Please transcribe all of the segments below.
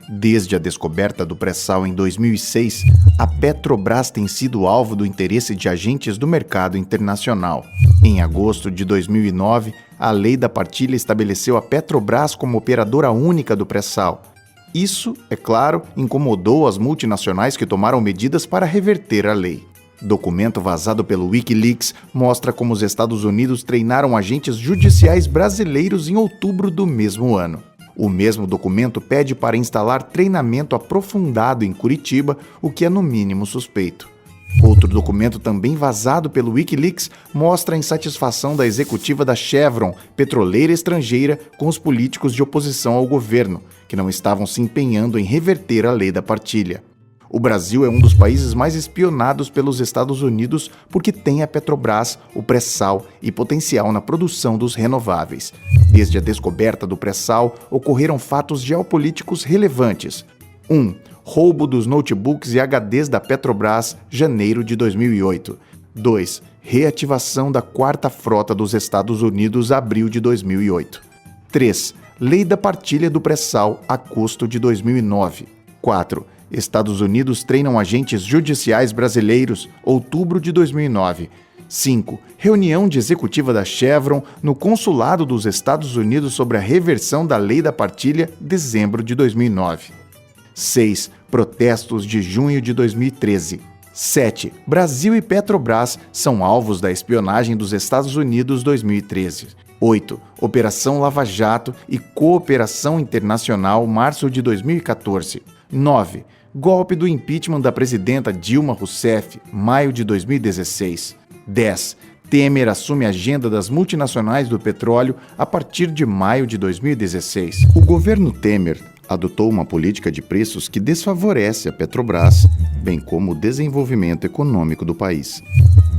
Desde a descoberta do pré-sal em 2006, a Petrobras tem sido alvo do interesse de agentes do mercado internacional. Em agosto de 2009, a Lei da Partilha estabeleceu a Petrobras como operadora única do pré-sal. Isso, é claro, incomodou as multinacionais que tomaram medidas para reverter a lei. Documento vazado pelo Wikileaks mostra como os Estados Unidos treinaram agentes judiciais brasileiros em outubro do mesmo ano. O mesmo documento pede para instalar treinamento aprofundado em Curitiba, o que é no mínimo suspeito. Outro documento também vazado pelo Wikileaks mostra a insatisfação da executiva da Chevron, petroleira estrangeira, com os políticos de oposição ao governo, que não estavam se empenhando em reverter a lei da partilha. O Brasil é um dos países mais espionados pelos Estados Unidos porque tem a Petrobras, o pré-sal e potencial na produção dos renováveis. Desde a descoberta do pré-sal, ocorreram fatos geopolíticos relevantes. 1. Roubo dos notebooks e HDs da Petrobras, janeiro de 2008. 2. Reativação da quarta frota dos Estados Unidos, abril de 2008. 3. Lei da partilha do pré-sal, agosto de 2009. 4. Estados Unidos treinam agentes judiciais brasileiros, outubro de 2009. 5. Reunião de executiva da Chevron no consulado dos Estados Unidos sobre a reversão da lei da partilha, dezembro de 2009. 6. Protestos de junho de 2013. 7. Brasil e Petrobras são alvos da espionagem dos Estados Unidos 2013. 8. Operação Lava Jato e Cooperação Internacional, março de 2014. 9. Golpe do impeachment da presidenta Dilma Rousseff, maio de 2016. 10. Temer assume a agenda das multinacionais do petróleo a partir de maio de 2016. O governo Temer adotou uma política de preços que desfavorece a Petrobras, bem como o desenvolvimento econômico do país.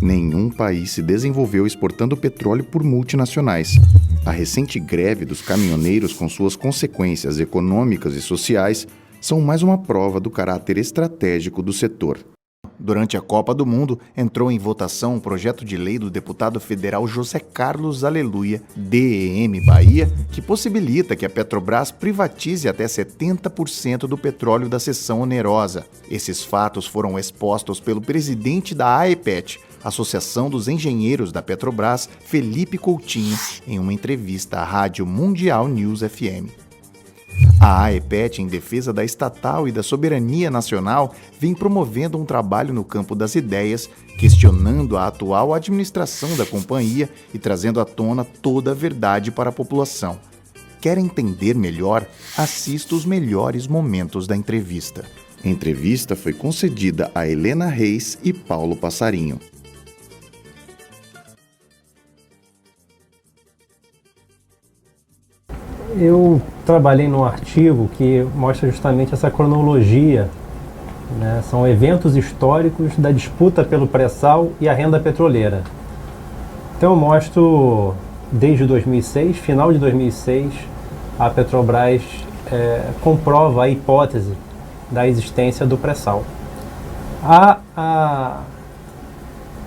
Nenhum país se desenvolveu exportando petróleo por multinacionais. A recente greve dos caminhoneiros, com suas consequências econômicas e sociais, são mais uma prova do caráter estratégico do setor. Durante a Copa do Mundo, entrou em votação um projeto de lei do deputado federal José Carlos Aleluia, DEM Bahia, que possibilita que a Petrobras privatize até 70% do petróleo da seção onerosa. Esses fatos foram expostos pelo presidente da AEPET, Associação dos Engenheiros da Petrobras, Felipe Coutinho, em uma entrevista à Rádio Mundial News FM. A AEPET, em defesa da estatal e da soberania nacional, vem promovendo um trabalho no campo das ideias, questionando a atual administração da companhia e trazendo à tona toda a verdade para a população. Quer entender melhor? Assista os melhores momentos da entrevista. A entrevista foi concedida a Helena Reis e Paulo Passarinho. Eu trabalhei num artigo que mostra justamente essa cronologia, né? São eventos históricos da disputa pelo pré-sal e a renda petroleira. Então eu mostro desde 2006, final de 2006, a Petrobras comprova a hipótese da existência do pré-sal.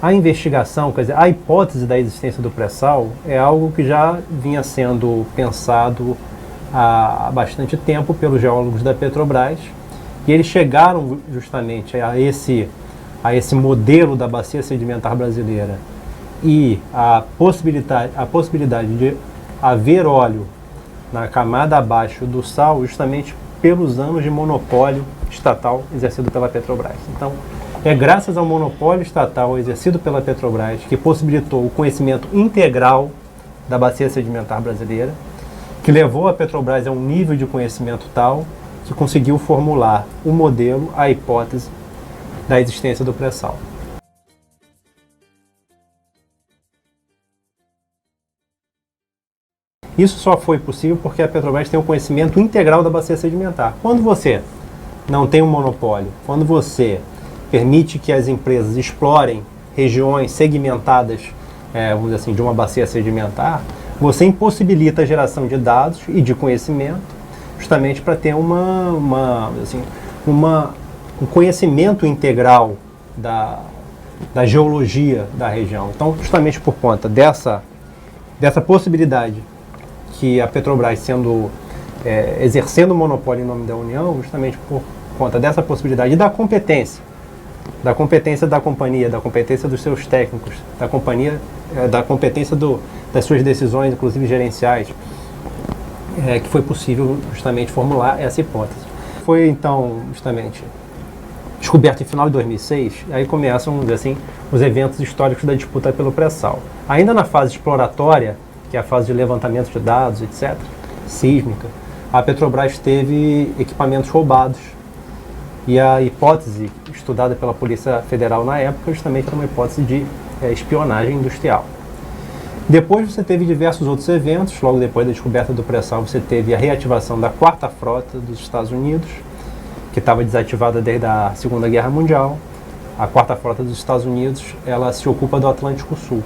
A investigação, quer dizer, a hipótese da existência do pré-sal é algo que já vinha sendo pensado há bastante tempo pelos geólogos da Petrobras, e eles chegaram justamente a esse modelo da bacia sedimentar brasileira e a possibilidade de haver óleo na camada abaixo do sal justamente pelos anos de monopólio estatal exercido pela Petrobras. Então, é graças ao monopólio estatal exercido pela Petrobras que possibilitou o conhecimento integral da bacia sedimentar brasileira, que levou a Petrobras a um nível de conhecimento tal que conseguiu formular o modelo, a hipótese da existência do pré-sal. Isso só foi possível porque a Petrobras tem um conhecimento integral da bacia sedimentar. Quando você não tem um monopólio, quando você permite que as empresas explorem regiões segmentadas, vamos dizer assim, de uma bacia sedimentar, você impossibilita a geração de dados e de conhecimento, justamente para ter um conhecimento integral da geologia da região. Então, justamente por conta dessa possibilidade que a Petrobras, sendo exercendo o monopólio em nome da União, justamente por conta dessa possibilidade e da competência da companhia, da competência dos seus técnicos, da competência das suas decisões, inclusive gerenciais, que foi possível justamente formular essa hipótese. Foi então justamente descoberto em final de 2006, aí começam, vamos dizer assim, os eventos históricos da disputa pelo pré-sal. Ainda na fase exploratória, que é a fase de levantamento de dados, etc., sísmica, a Petrobras teve equipamentos roubados. E a hipótese estudada pela Polícia Federal na época justamente era uma hipótese de espionagem industrial. Depois você teve diversos outros eventos. Logo depois da descoberta do pré-sal, você teve a reativação da 4ª Frota dos Estados Unidos, que estava desativada desde a Segunda Guerra Mundial. A 4ª Frota dos Estados Unidos, ela se ocupa do Atlântico Sul.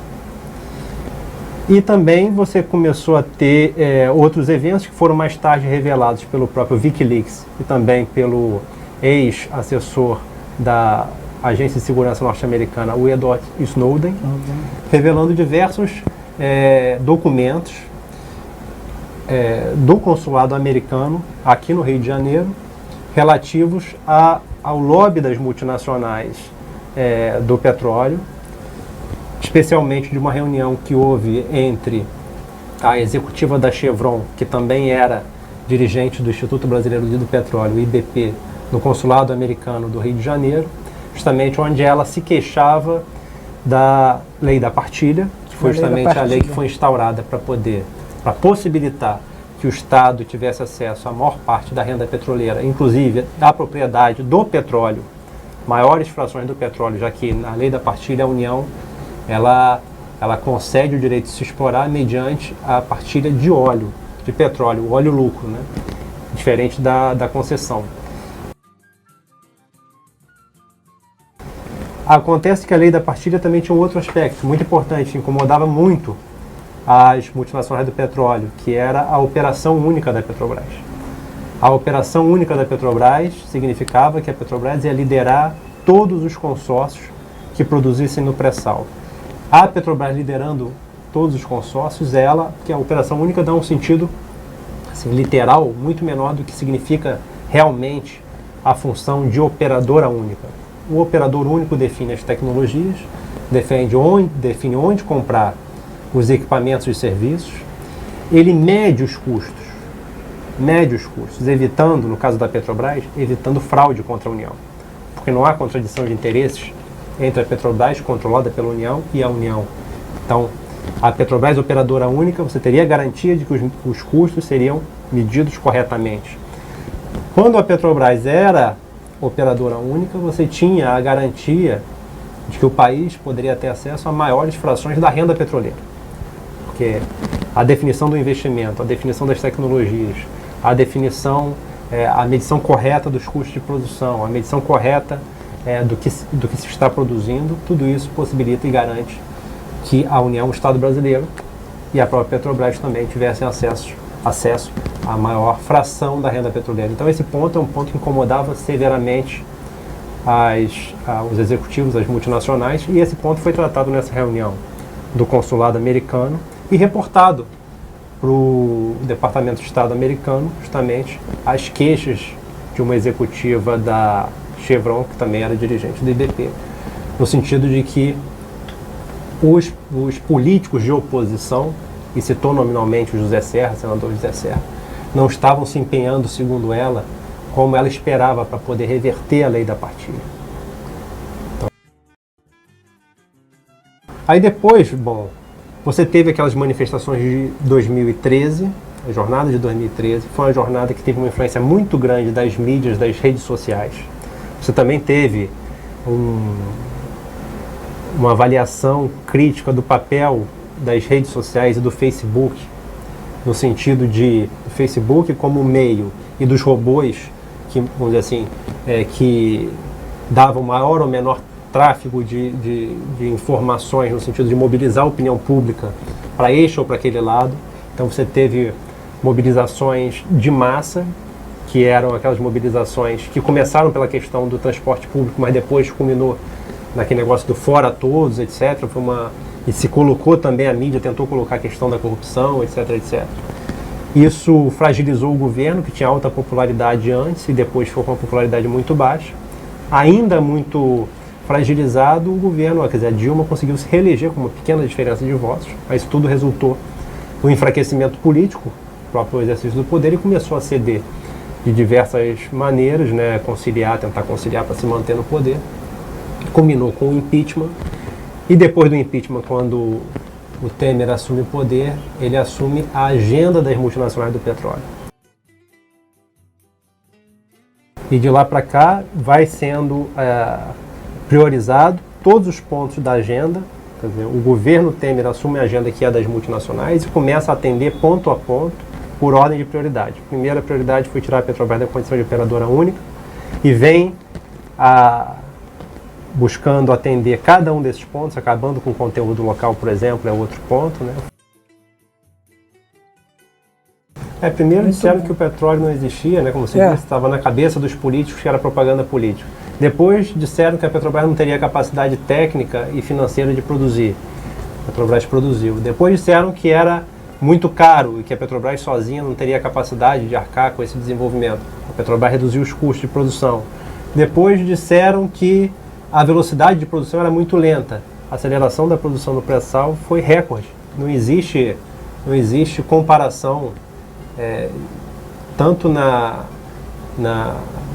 E também você começou a ter outros eventos que foram mais tarde revelados pelo próprio WikiLeaks e também pelo ex-assessor da Agência de Segurança Norte-Americana, o Edward Snowden, revelando diversos documentos do consulado americano aqui no Rio de Janeiro, relativos ao lobby das multinacionais do petróleo, especialmente de uma reunião que houve entre a executiva da Chevron, que também era dirigente do Instituto Brasileiro do Petróleo, IBP, no consulado americano do Rio de Janeiro, justamente onde ela se queixava da lei da partilha, que foi justamente a lei que foi instaurada para possibilitar que o Estado tivesse acesso à maior parte da renda petroleira, inclusive da propriedade do petróleo, maiores frações do petróleo, já que na lei da partilha a União ela concede o direito de se explorar mediante a partilha de óleo, de petróleo, o óleo lucro, né? Diferente da concessão. Acontece que a lei da partilha também tinha um outro aspecto muito importante, incomodava muito as multinacionais do petróleo, que era a operação única da Petrobras. A operação única da Petrobras significava que a Petrobras ia liderar todos os consórcios que produzissem no pré-sal. A Petrobras liderando todos os consórcios, que a operação única dá um sentido assim, literal muito menor do que significa realmente a função de operadora única. O operador único define as tecnologias, define onde comprar os equipamentos e serviços, ele mede os custos, evitando, no caso da Petrobras, evitando fraude contra a União, porque não há contradição de interesses entre a Petrobras, controlada pela União, e a União. Então, a Petrobras operadora única, você teria a garantia de que os custos seriam medidos corretamente. Quando a Petrobras era operadora única, você tinha a garantia de que o país poderia ter acesso a maiores frações da renda petroleira. Porque a definição do investimento, a definição das tecnologias, a medição correta dos custos de produção, a medição correta do que se está produzindo, tudo isso possibilita e garante que a União, o Estado brasileiro e a própria Petrobras também tivessem acesso à maior fração da renda petroleira. Então esse ponto é um ponto que incomodava severamente os executivos, as multinacionais, e esse ponto foi tratado nessa reunião do consulado americano e reportado para o Departamento de Estado americano, justamente, as queixas de uma executiva da Chevron, que também era dirigente do IBP, no sentido de que os políticos de oposição, e citou nominalmente o José Serra, senador José Serra, não estavam se empenhando, segundo ela, como ela esperava para poder reverter a lei da partilha. Então, aí depois, você teve aquelas manifestações de 2013, a jornada de 2013, foi uma jornada que teve uma influência muito grande das mídias, das redes sociais. Você também teve uma avaliação crítica do papel das redes sociais e do Facebook, no sentido de o Facebook como meio e dos robôs que, vamos dizer assim, que davam maior ou menor tráfego de informações, no sentido de mobilizar a opinião pública para este ou para aquele lado. Então você teve mobilizações de massa, que eram aquelas mobilizações que começaram pela questão do transporte público, mas depois culminou naquele negócio do fora todos, etc. E se colocou também, a mídia tentou colocar a questão da corrupção, etc, etc. Isso fragilizou o governo, que tinha alta popularidade antes e depois ficou com uma popularidade muito baixa. Ainda muito fragilizado, o governo, quer dizer, a Dilma conseguiu se reeleger com uma pequena diferença de votos, mas isso tudo resultou no enfraquecimento político, próprio exercício do poder, e começou a ceder de diversas maneiras, né, tentar conciliar para se manter no poder. Combinou com o impeachment, e depois do impeachment, quando o Temer assume o poder, ele assume a agenda das multinacionais do petróleo. E de lá para cá vai sendo priorizado todos os pontos da agenda. Quer dizer, o governo Temer assume a agenda que é das multinacionais e começa a atender ponto a ponto por ordem de prioridade. A primeira prioridade foi tirar a Petrobras da condição de operadora única e vem buscando atender cada um desses pontos, acabando com o conteúdo local, por exemplo, é outro ponto, né? Primeiro disseram que o petróleo não existia, né? Como você disse, estava na cabeça dos políticos, que era propaganda política. Depois disseram que a Petrobras não teria capacidade técnica e financeira de produzir. A Petrobras produziu. Depois disseram que era muito caro e que a Petrobras sozinha não teria capacidade de arcar com esse desenvolvimento. A Petrobras reduziu os custos de produção. Depois disseram que a velocidade de produção era muito lenta. A aceleração da produção do pré-sal foi recorde. Não existe comparação, tanto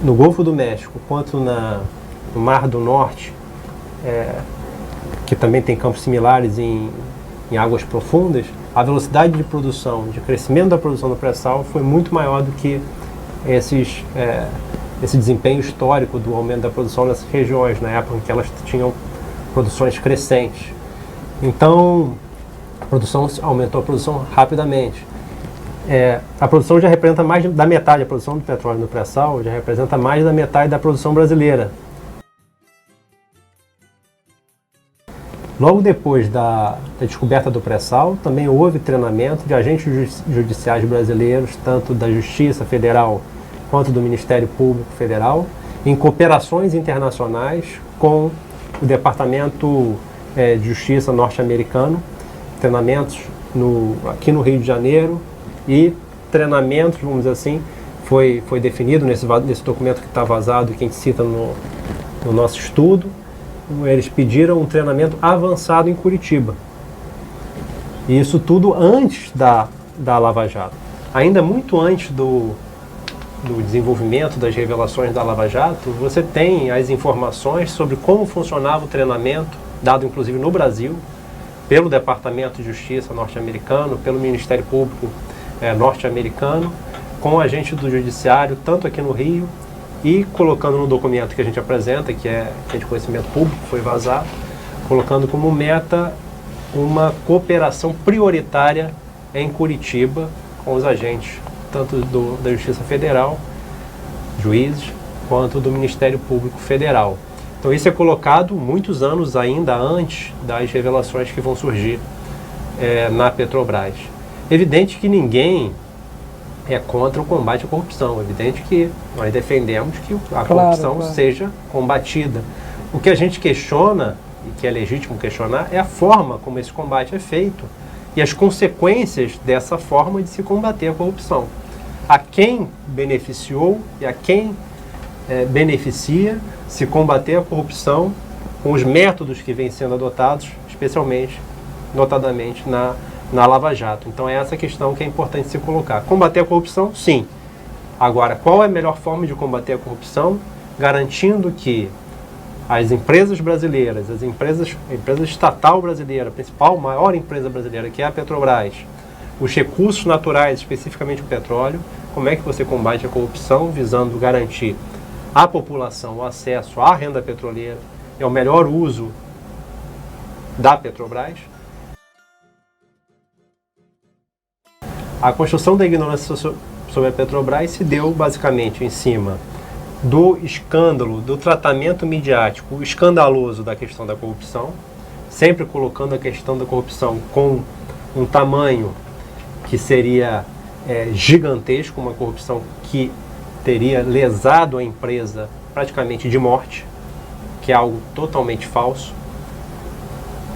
no Golfo do México quanto no Mar do Norte, que também tem campos similares em águas profundas. A velocidade de produção, de crescimento da produção do pré-sal foi muito maior do que esse desempenho histórico do aumento da produção nessas regiões, na época em que elas tinham produções crescentes. Então, aumentou a produção rapidamente. A produção já representa mais da metade, a produção do petróleo no pré-sal já representa mais da metade da produção brasileira. Logo depois da descoberta do pré-sal, também houve treinamento de agentes judiciais brasileiros, tanto da Justiça Federal quanto do Ministério Público Federal, em cooperações internacionais com o Departamento de Justiça norte-americano, treinamentos aqui no Rio de Janeiro, e treinamentos, vamos dizer assim, foi definido nesse documento que está vazado, que a gente cita no nosso estudo. Eles pediram um treinamento avançado em Curitiba. E isso tudo antes da Lava Jato. Ainda muito antes do desenvolvimento das revelações da Lava Jato, você tem as informações sobre como funcionava o treinamento, dado inclusive no Brasil, pelo Departamento de Justiça norte-americano, pelo Ministério Público norte-americano, com agentes do Judiciário, tanto aqui no Rio, e colocando no documento que a gente apresenta, que é de conhecimento público, foi vazado, colocando como meta uma cooperação prioritária em Curitiba com os agentes, tanto da Justiça Federal, juízes, quanto do Ministério Público Federal. Então isso é colocado muitos anos ainda antes das revelações que vão surgir na Petrobras. Evidente que ninguém é contra o combate à corrupção. É evidente que nós defendemos que a corrupção seja combatida. O que a gente questiona, e que é legítimo questionar, é a forma como esse combate é feito e as consequências dessa forma de se combater a corrupção. A quem beneficiou e a quem beneficia se combater a corrupção com os métodos que vêm sendo adotados, notadamente na Lava Jato. Então é essa questão que é importante se colocar. Combater a corrupção, sim. Agora, qual é a melhor forma de combater a corrupção? Garantindo que as empresas brasileiras, a empresa estatal brasileira, a principal, maior empresa brasileira, que é a Petrobras, os recursos naturais, especificamente o petróleo, como é que você combate a corrupção, visando garantir à população o acesso à renda petroleira e ao melhor uso da Petrobras? A construção da ignorância sobre a Petrobras se deu basicamente em cima do escândalo, do tratamento midiático escandaloso da questão da corrupção, sempre colocando a questão da corrupção com um tamanho que seria gigantesco, uma corrupção que teria lesado a empresa praticamente de morte, que é algo totalmente falso.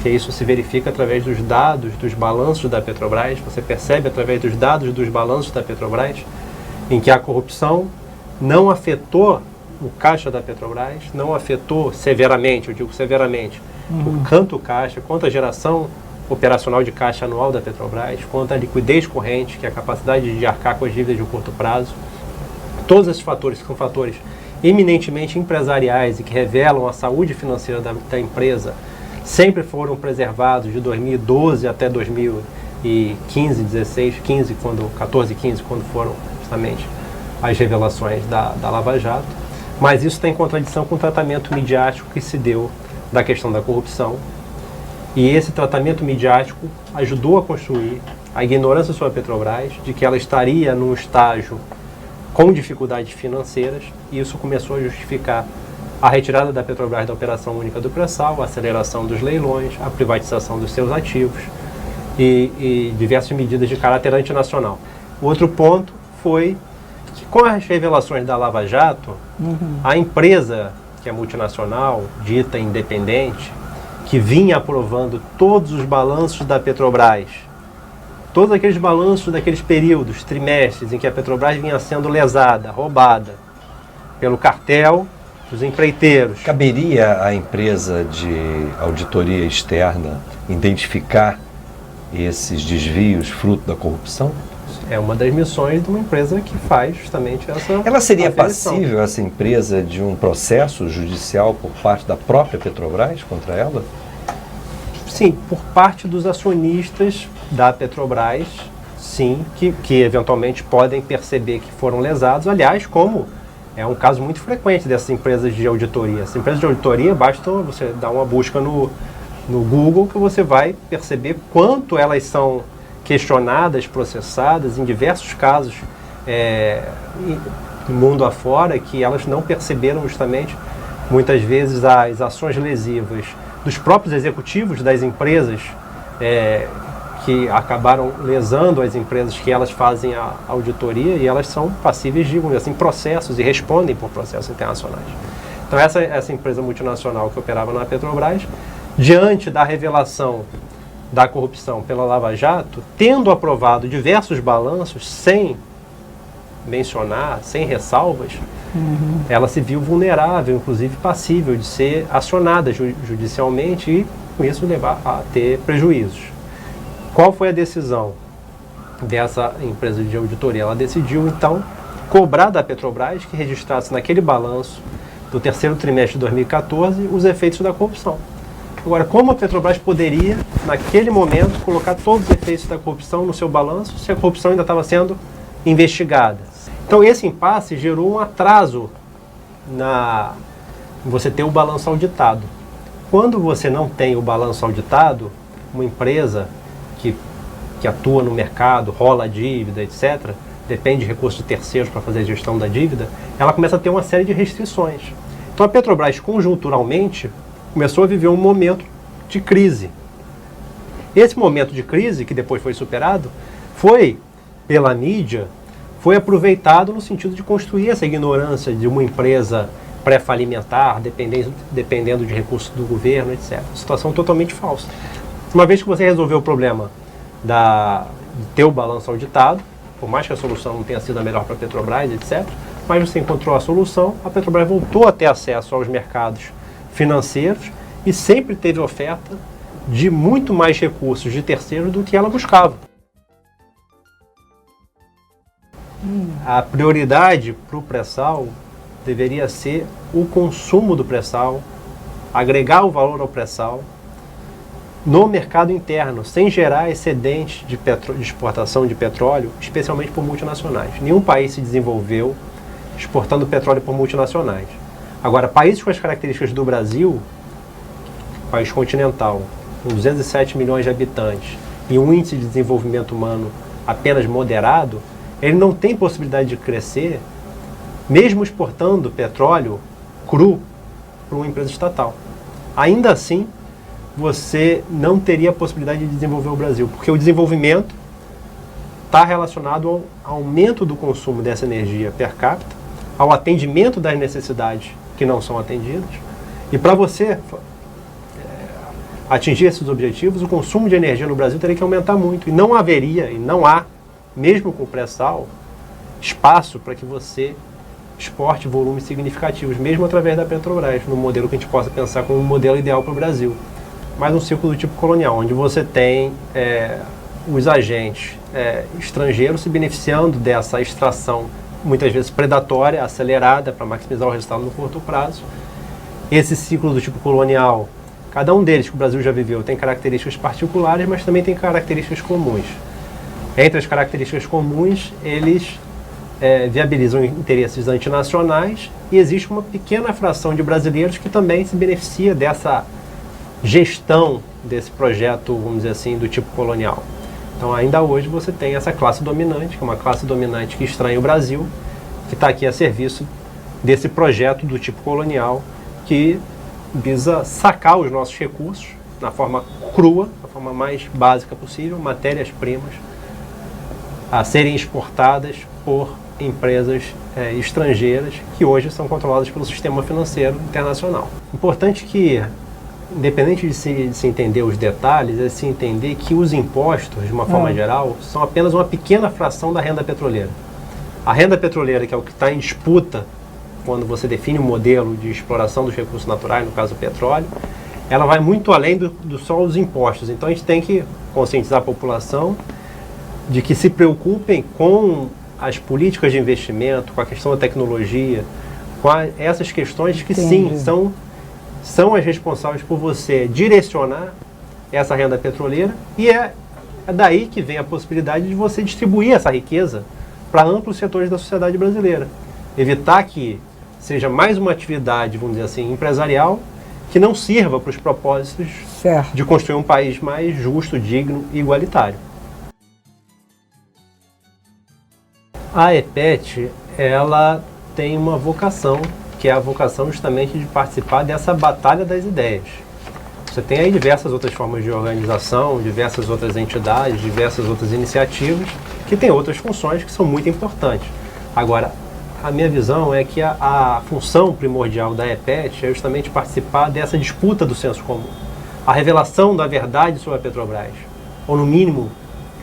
porque isso se verifica através dos dados dos balanços da Petrobras, você percebe através dos dados dos balanços da Petrobras, em que a corrupção não afetou o caixa da Petrobras, não afetou severamente, eu digo severamente, tanto o caixa quanto a geração operacional de caixa anual da Petrobras, quanto a liquidez corrente, que é a capacidade de arcar com as dívidas de curto prazo. Todos esses fatores são fatores eminentemente empresariais e que revelam a saúde financeira da empresa, sempre foram preservados de 2012 até 2015, 16, 15, 14, 15, quando foram justamente as revelações da Lava Jato. Mas isso está em contradição com o tratamento midiático que se deu da questão da corrupção. E esse tratamento midiático ajudou a construir a ignorância sobre a Petrobras, de que ela estaria num estágio com dificuldades financeiras, e isso começou a justificar a retirada da Petrobras da operação única do pré-sal, a aceleração dos leilões, a privatização dos seus ativos e diversas medidas de caráter antinacional. Outro ponto foi que, com as revelações da Lava Jato, a empresa, que é multinacional, dita independente, que vinha aprovando todos os balanços da Petrobras, todos aqueles balanços daqueles períodos, trimestres, em que a Petrobras vinha sendo lesada, roubada pelo cartel dos empreiteiros. Caberia à empresa de auditoria externa identificar esses desvios fruto da corrupção? É uma das missões de uma empresa que faz justamente essa... Ela seria aferição. passível, essa empresa, de um processo judicial por parte da própria Petrobras contra ela? Sim, por parte dos acionistas da Petrobras, sim, que eventualmente podem perceber que foram lesados. Aliás, como é um caso muito frequente dessas empresas de auditoria. As empresas de auditoria, basta você dar uma busca no Google que você vai perceber quanto elas são questionadas, processadas em diversos casos do mundo afora, que elas não perceberam justamente, muitas vezes, as ações lesivas dos próprios executivos das empresas que acabaram lesando as empresas que elas fazem a auditoria, e elas são passíveis de, assim, processos e respondem por processos internacionais. Então essa empresa multinacional que operava na Petrobras, diante da revelação da corrupção pela Lava Jato, tendo aprovado diversos balanços sem mencionar, sem ressalvas, ela se viu vulnerável, inclusive passível de ser acionada judicialmente e, com isso, levar a ter prejuízos. Qual foi a decisão dessa empresa de auditoria? Ela decidiu, então, cobrar da Petrobras que registrasse naquele balanço do terceiro trimestre de 2014 os efeitos da corrupção. Agora, como a Petrobras poderia, naquele momento, colocar todos os efeitos da corrupção no seu balanço se a corrupção ainda estava sendo investigada? Então, esse impasse gerou um atraso em você ter o balanço auditado. Quando você não tem o balanço auditado, uma empresa que atua no mercado, rola a dívida, etc., depende de recursos de terceiros para fazer a gestão da dívida, ela começa a ter uma série de restrições. Então, a Petrobras, conjunturalmente, começou a viver um momento de crise. Esse momento de crise, que depois foi superado, foi, pela mídia, foi aproveitado no sentido de construir essa ignorância de uma empresa pré-falimentar, dependendo de recursos do governo, etc. Situação totalmente falsa. Uma vez que você resolveu o problema de ter o balanço auditado, por mais que a solução não tenha sido a melhor para a Petrobras, etc., mas você encontrou a solução, a Petrobras voltou a ter acesso aos mercados financeiros e sempre teve oferta de muito mais recursos de terceiros do que ela buscava. A prioridade para o pré-sal deveria ser o consumo do pré-sal, agregar o valor ao pré-sal no mercado interno, sem gerar excedente de exportação de petróleo, especialmente por multinacionais. Nenhum país se desenvolveu exportando petróleo por multinacionais. Agora, países com as características do Brasil, país continental, com 207 milhões de habitantes e um índice de desenvolvimento humano apenas moderado, ele não tem possibilidade de crescer, mesmo exportando petróleo cru para uma empresa estatal. Ainda assim, você não teria a possibilidade de desenvolver o Brasil, porque o desenvolvimento está relacionado ao aumento do consumo dessa energia per capita, ao atendimento das necessidades que não são atendidas. E para você atingir esses objetivos, o consumo de energia no Brasil teria que aumentar muito. E não haveria, e não há, mesmo com o pré-sal, espaço para que você exporte volumes significativos, mesmo através da Petrobras, no modelo que a gente possa pensar como um modelo ideal para o Brasil. Mas um ciclo do tipo colonial, onde você tem os agentes estrangeiros se beneficiando dessa extração, muitas vezes predatória, acelerada, para maximizar o resultado no curto prazo. Esse ciclo do tipo colonial, cada um deles que o Brasil já viveu tem características particulares, mas também tem características comuns. Entre as características comuns, eles viabilizam interesses antinacionais e existe uma pequena fração de brasileiros que também se beneficia dessa gestão desse projeto, vamos dizer assim, do tipo colonial. Então, ainda hoje você tem essa classe dominante, que é uma classe dominante que estranha o Brasil, que está aqui a serviço desse projeto do tipo colonial, que visa sacar os nossos recursos na forma crua, da forma mais básica possível, matérias-primas, a serem exportadas por empresas estrangeiras que hoje são controladas pelo sistema financeiro internacional. Importante que, independente de se entender os detalhes, é se entender que os impostos, de uma forma geral, são apenas uma pequena fração da renda petroleira. A renda petroleira, que é o que está em disputa quando você define um modelo de exploração dos recursos naturais, no caso o petróleo, ela vai muito além do só os impostos. Então a gente tem que conscientizar a população de que se preocupem com as políticas de investimento, com a questão da tecnologia, com essas questões que sim, são as responsáveis por você direcionar essa renda petroleira, e é daí que vem a possibilidade de você distribuir essa riqueza para amplos setores da sociedade brasileira. Evitar que seja mais uma atividade, vamos dizer assim, empresarial, que não sirva para os propósitos de construir um país mais justo, digno e igualitário. A EPET, ela tem uma vocação, que é a vocação justamente de participar dessa batalha das ideias. Você tem aí diversas outras formas de organização, diversas outras entidades, diversas outras iniciativas, que têm outras funções que são muito importantes. Agora, a minha visão é que a função primordial da EPET é justamente participar dessa disputa do senso comum. A revelação da verdade sobre a Petrobras, ou no mínimo,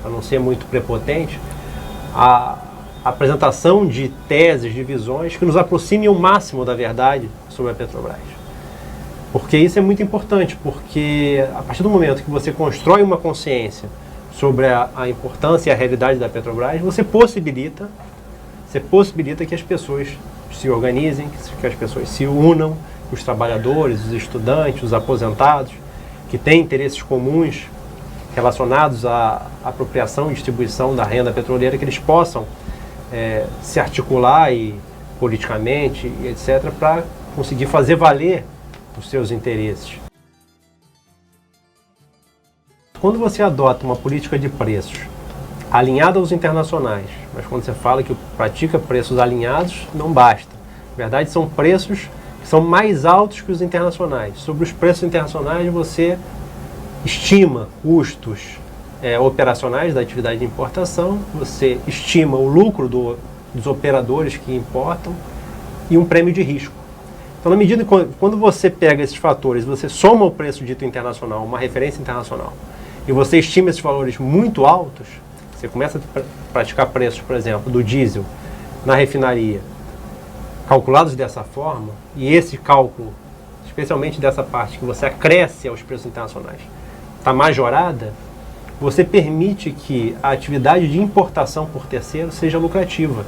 para não ser muito prepotente, a apresentação de teses, de visões que nos aproximem o máximo da verdade sobre a Petrobras. Porque isso é muito importante, porque a partir do momento que você constrói uma consciência sobre a importância e a realidade da Petrobras, você possibilita que as pessoas se organizem, que as pessoas se unam, os trabalhadores, os estudantes, os aposentados, que têm interesses comuns relacionados à apropriação e distribuição da renda petroleira, que eles possam se articular politicamente, etc., para conseguir fazer valer os seus interesses. Quando você adota uma política de preços alinhada aos internacionais, mas quando você fala que pratica preços alinhados, não basta. Na verdade, são preços que são mais altos que os internacionais. Sobre os preços internacionais, você estima custos operacionais da atividade de importação, você estima o lucro dos operadores que importam e um prêmio de risco. Então, na medida que quando você pega esses fatores, você soma o preço dito internacional, uma referência internacional, e você estima esses valores muito altos, você começa a praticar preços, por exemplo, do diesel na refinaria, calculados dessa forma, e esse cálculo, especialmente dessa parte que você acresce aos preços internacionais, está majorada, você permite que a atividade de importação por terceiro seja lucrativa.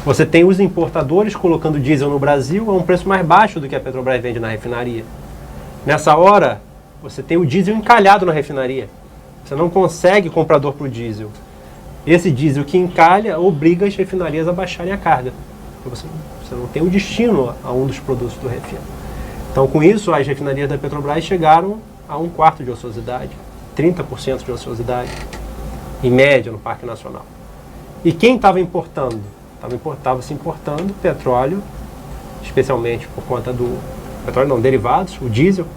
Você tem os importadores colocando diesel no Brasil a um preço mais baixo do que a Petrobras vende na refinaria. Nessa hora, você tem o diesel encalhado na refinaria. Você não consegue comprador para o diesel. Esse diesel que encalha obriga as refinarias a baixarem a carga. Você não tem o destino a um dos produtos do refino. Então, com isso, as refinarias da Petrobras chegaram a 1/4 de ociosidade. 30% de ociosidade, em média, no Parque Nacional. E quem estava importando? Estava se importando petróleo, especialmente por conta do petróleo não derivados, o diesel.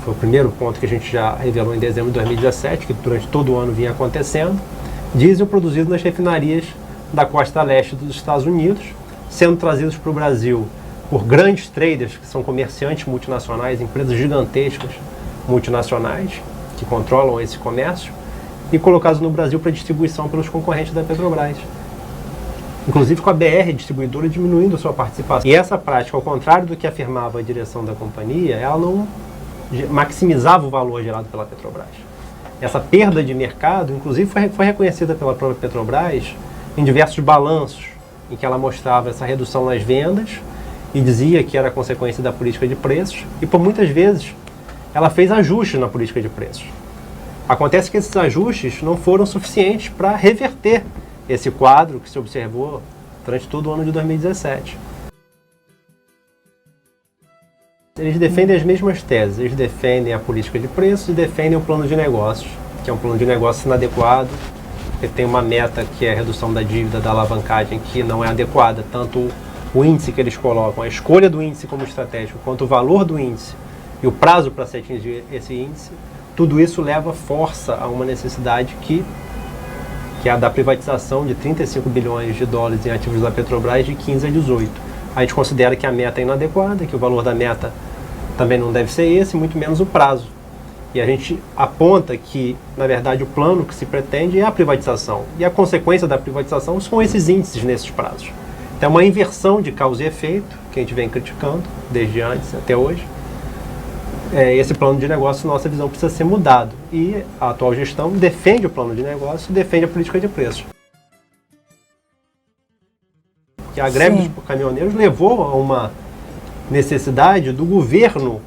Foi o primeiro ponto que a gente já revelou em dezembro de 2017, que durante todo o ano vinha acontecendo. Diesel produzido nas refinarias da costa leste dos Estados Unidos, sendo trazidos para o Brasil por grandes traders, que são comerciantes multinacionais, empresas gigantescas multinacionais, que controlam esse comércio, e colocados no Brasil para distribuição pelos concorrentes da Petrobras. Inclusive com a BR Distribuidora diminuindo sua participação. E essa prática, ao contrário do que afirmava a direção da companhia, ela não maximizava o valor gerado pela Petrobras. Essa perda de mercado, inclusive, foi reconhecida pela própria Petrobras em diversos balanços, em que ela mostrava essa redução nas vendas e dizia que era consequência da política de preços, e por muitas vezes ela fez ajustes na política de preços. Acontece que esses ajustes não foram suficientes para reverter esse quadro que se observou durante todo o ano de 2017. Eles defendem as mesmas teses, eles defendem a política de preços e defendem o plano de negócios, que é um plano de negócios inadequado, porque tem uma meta que é a redução da dívida, da alavancagem, que não é adequada, tanto o índice que eles colocam, a escolha do índice como estratégico, quanto o valor do índice e o prazo para se atingir esse índice, tudo isso força a uma necessidade que é a da privatização de 35 bilhões de dólares em ativos da Petrobras de 15 a 18. A gente considera que a meta é inadequada, que o valor da meta também não deve ser esse, muito menos o prazo. E a gente aponta que, na verdade, o plano que se pretende é a privatização. E a consequência da privatização são esses índices nesses prazos. Então é uma inversão de causa e efeito, que a gente vem criticando desde antes até hoje. Esse plano de negócio, nossa visão, precisa ser mudado. E a atual gestão defende o plano de negócio e defende a política de preços. Porque a greve dos caminhoneiros levou a uma necessidade do governo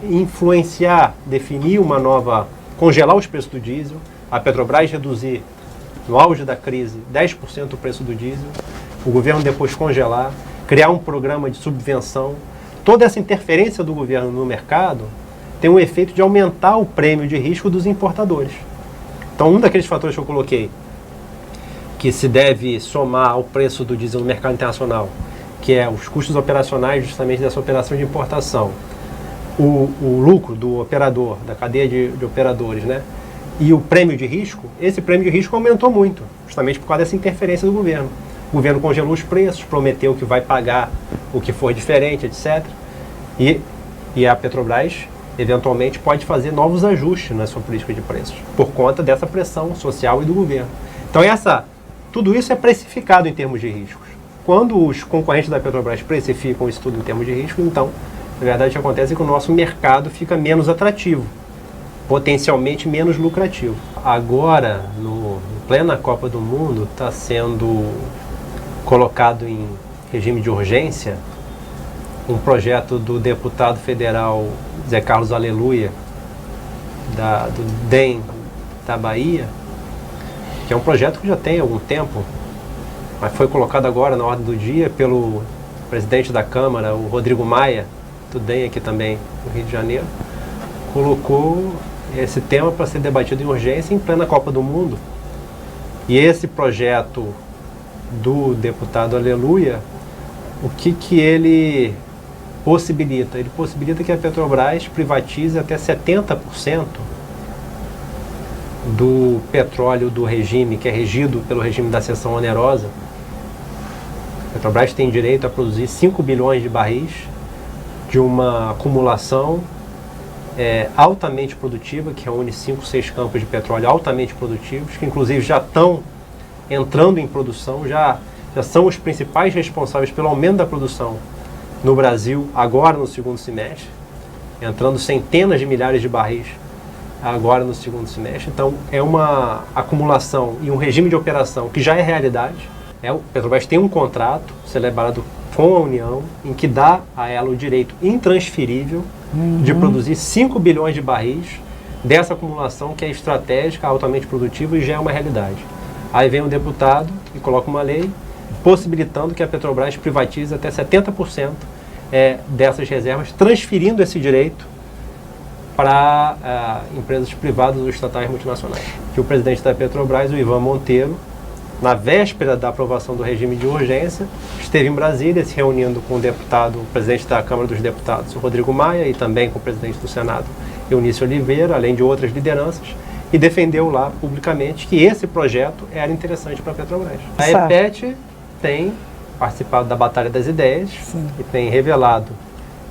influenciar, definir uma nova, congelar os preços do diesel, a Petrobras reduzir, no auge da crise, 10% o preço do diesel, o governo depois congelar, criar um programa de subvenção. Toda essa interferência do governo no mercado tem um efeito de aumentar o prêmio de risco dos importadores. Então, um daqueles fatores que eu coloquei, que se deve somar ao preço do diesel no mercado internacional, que é os custos operacionais justamente dessa operação de importação, o lucro do operador, da cadeia de operadores, né? E o prêmio de risco, esse prêmio de risco aumentou muito, justamente por causa dessa interferência do governo. O governo congelou os preços, prometeu que vai pagar o que for diferente, etc. E a Petrobras, eventualmente, pode fazer novos ajustes na sua política de preços, por conta dessa pressão social e do governo. Então, tudo isso é precificado em termos de riscos. Quando os concorrentes da Petrobras precificam isso tudo em termos de risco, então, na verdade, o que acontece é que o nosso mercado fica menos atrativo, potencialmente menos lucrativo. Agora, no plena Copa do Mundo, está sendo colocado em regime de urgência um projeto do deputado federal Zé Carlos Aleluia, do DEM da Bahia, que é um projeto que já tem algum tempo, mas foi colocado agora na ordem do dia pelo presidente da Câmara, o Rodrigo Maia, do DEM aqui também no Rio de Janeiro, colocou esse tema para ser debatido em urgência em plena Copa do Mundo. E esse projeto do deputado Aleluia, o que ele possibilita? Ele possibilita que a Petrobras privatize até 70% do petróleo do regime, que é regido pelo regime da seção onerosa. A Petrobras tem direito a produzir 5 bilhões de barris de uma acumulação altamente produtiva, que reúne 5, 6 campos de petróleo altamente produtivos, que inclusive já estão entrando em produção, já são os principais responsáveis pelo aumento da produção no Brasil, agora no segundo semestre, entrando centenas de milhares de barris agora no segundo semestre. Então, é uma acumulação e um regime de operação que já é realidade. O Petrobras tem um contrato celebrado com a União, em que dá a ela o direito intransferível de produzir 5 bilhões de barris dessa acumulação que é estratégica, altamente produtiva e já é uma realidade. Aí vem um deputado e coloca uma lei possibilitando que a Petrobras privatize até 70% dessas reservas, transferindo esse direito para empresas privadas ou estatais multinacionais. Que o presidente da Petrobras, o Ivan Monteiro, na véspera da aprovação do regime de urgência, esteve em Brasília se reunindo com o presidente da Câmara dos Deputados, o Rodrigo Maia, e também com o presidente do Senado, Eunício Oliveira, além de outras lideranças, e defendeu lá publicamente que esse projeto era interessante para a Petrobras. A EPET tem participado da Batalha das Ideias. Sim. E tem revelado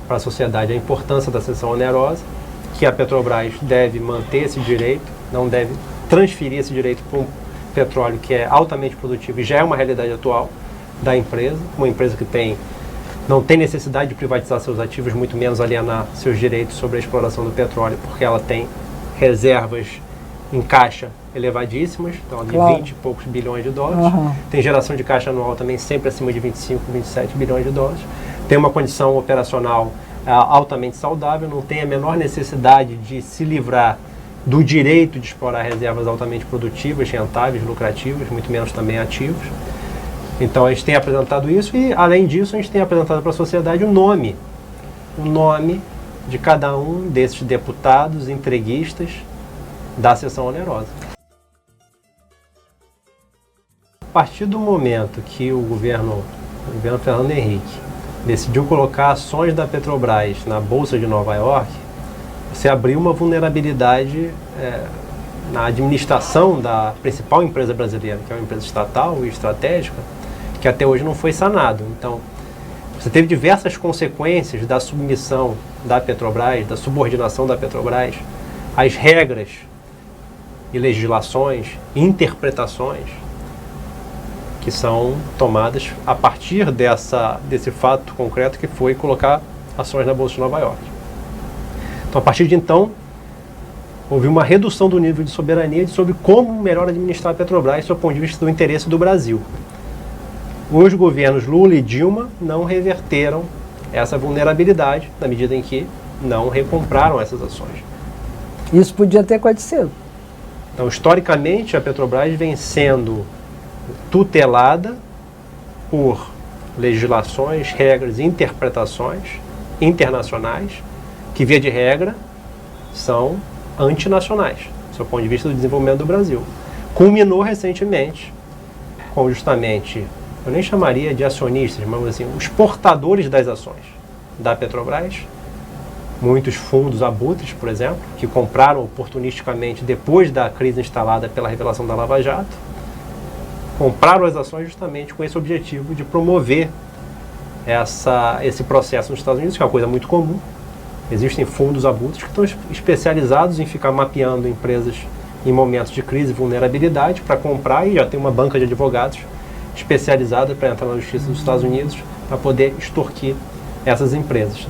para a sociedade a importância da cessão onerosa, que a Petrobras deve manter esse direito, não deve transferir esse direito para um petróleo que é altamente produtivo e já é uma realidade atual da empresa, uma empresa que não tem necessidade de privatizar seus ativos, muito menos alienar seus direitos sobre a exploração do petróleo, porque ela tem reservas em caixa elevadíssimas, então de 20 e poucos bilhões de dólares. Tem geração de caixa anual também sempre acima de 25, 27 bilhões de dólares. Tem uma condição operacional altamente saudável, não tem a menor necessidade de se livrar do direito de explorar reservas altamente produtivas, rentáveis, lucrativas, muito menos também ativos. Então a gente tem apresentado isso e, além disso, a gente tem apresentado para a sociedade o nome de cada um desses deputados entreguistas da cessão onerosa. A partir do momento que o governo Fernando Henrique decidiu colocar ações da Petrobras na Bolsa de Nova York, você abriu uma vulnerabilidade na administração da principal empresa brasileira, que é uma empresa estatal e estratégica, que até hoje não foi sanado. Então, você teve diversas consequências da submissão da Petrobras, da subordinação da Petrobras às regras e legislações, interpretações que são tomadas a partir desse fato concreto que foi colocar ações na Bolsa de Nova York. Então, a partir de então, houve uma redução do nível de soberania sobre como melhor administrar a Petrobras do ponto de vista do interesse do Brasil. Os governos Lula e Dilma não reverteram essa vulnerabilidade na medida em que não recompraram essas ações. Isso podia ter acontecido. Então, historicamente, a Petrobras vem sendo tutelada por legislações, regras e interpretações internacionais que, via de regra, são antinacionais, do seu ponto de vista do desenvolvimento do Brasil. Culminou recentemente com justamente, eu nem chamaria de acionistas, mas assim, os portadores das ações da Petrobras, muitos fundos abutres, por exemplo, que compraram oportunisticamente depois da crise instalada pela revelação da Lava Jato, compraram as ações justamente com esse objetivo de promover esse processo nos Estados Unidos, que é uma coisa muito comum. Existem fundos abutres que estão especializados em ficar mapeando empresas em momentos de crise e vulnerabilidade para comprar, e já tem uma banca de advogados especializada para entrar na justiça dos Estados Unidos para poder extorquir essas empresas.